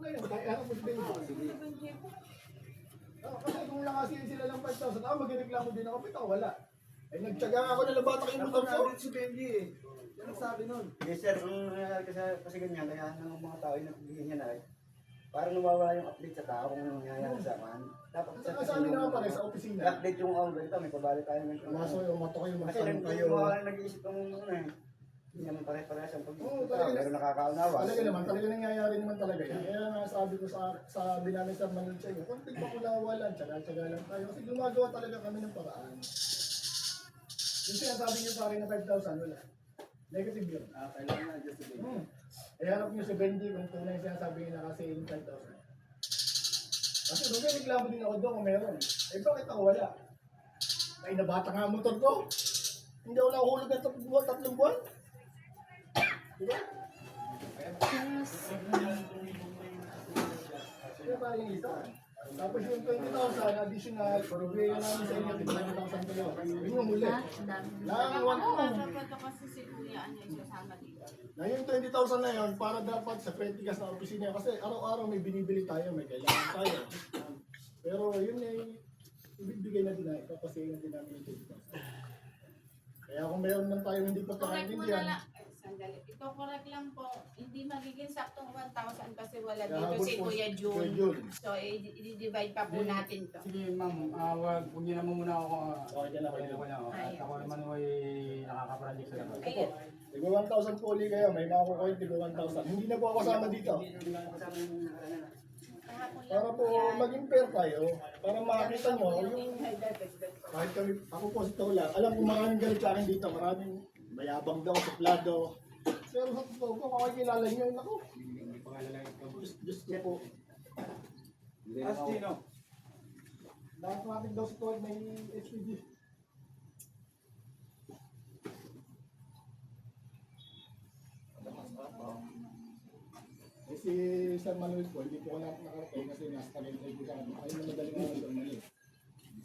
Okay lang, kaya ako mas benefit. Kasi kung nakasiyan sila ng 5,000, magreklamo din ako, pito wala. Eh, nagtyaga ako na labatak yung motor ko. Si Benji eh. Yan ang sabi nun. Yes sir, kung kasi ganyan, kaya ng mga tao yung nagbigay niya na eh. Parang nawawala yung update sa tao kung nangyayari sa akin. Dapat Saka sa amin naman pare, sa opisina. i-update yung ganito, may pabalik tayo ng Maso yung mato kayo, kasi matanong lang kayo. mga nag-iisip ng eh. Hindi naman pare-parehas ang Oo, pag-iisip talaga. pero nakakaunawa. Talaga nangyayari naman talaga yan. Kaya nga sabi ko sa binanay sa Manuel sa inyo, kung tigpakunawalan, tsaga-tsaga lang tayo. Kasi gumagawa talaga kami ng paraan. Yung sinasabi niyo sa akin na 5,000, wala. Negative yun. Kailangan na adjust si Benji. Harap niyo si Benji kung tunay yung sinasabi niya na kasi yung 5,000. Kasi kung may reklamo din ako doon kung meron. Eh bakit ako wala? Ay nabata nga ang motor ko. Hindi ako nakahulog ng 3 buwan. Diba? Kaya pa yung isa. Tapos yung 20,000 additional, pag-ibigay namin sa inyo, 20,000 kayo. Yun yung huli. Lang, Dapat kasi si Kuya ano yung sasama dito. Na yung 20,000 na yun, para dapat sa Pretigas na opisina. Kasi araw-araw may binibili tayo, may kailangan tayo. Pero yun ay ibibigay na din na ipapasaya na din namin yung 20,000. Kaya kung mayroon lang tayo hindi Correct mo na pagkakaintindihan, lang. Sandali. Ito correct lang po. Hindi magiging saktong 1,000 kasi wala Kaya dito si habol po Kuya si June. Kuya June. So, i-divide pa po natin to. Sige ma'am, huwag niyo naman muna ako. Okay ka na, Okay ako. At ako naman ay nakaka-project sa labas. Ito po, tigo 1,000 po ulit kayo, may makukuha yung tigo 1,000. Hindi na po ako kasama dito. Hindi lang kasama yung nakaraan na. Kahapon lang Para po yan. maging fair tayo, para makakita nyo yung kahit kami, ako po si Tola, alam ko maraming galit sa akin dito, maraming mayabang daw, suplado. Pero sa totoo ko, makikilala nyo yun ako. Diyos ko po. As Gino. Lahat natin daw sa tuwag may HPG. Eh si Sir Manuel po, hindi po ko nakarating kasi nasa Tagaytay ko kami. Ayun na madaling araw Sir Manuel.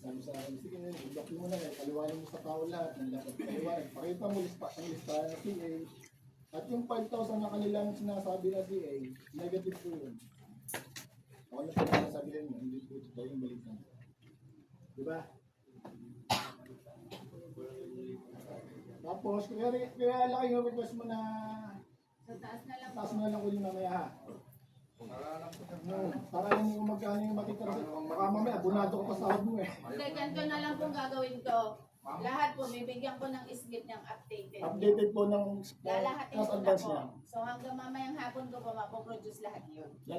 Sabi sa akin, sige na, i-block mo na yan, paliwanag mo sa tao lahat, ng lahat paliwanag. Pakita mo ang listahan ng CA. At yung 5,000 na kanilang sinasabi na CA, negative po yun. Ako na po sasabihin mo, hindi po ito yung balikan. Diba? Tapos, kaya laki yung request mo na Sa taas na lang taas po. mo na lang ulit mamaya ha. Para hindi mo magkano yung makita kasi baka mamaya, bunado ko pa sa mo eh. Hindi, ganito na lang pong gagawin ko. Lahat po, bibigyan ko ng isgit ng updated. Updated po ng Lalahatin class ko na advance po. niya. So hanggang mamayang hapon ko po mapoproduce lahat yun.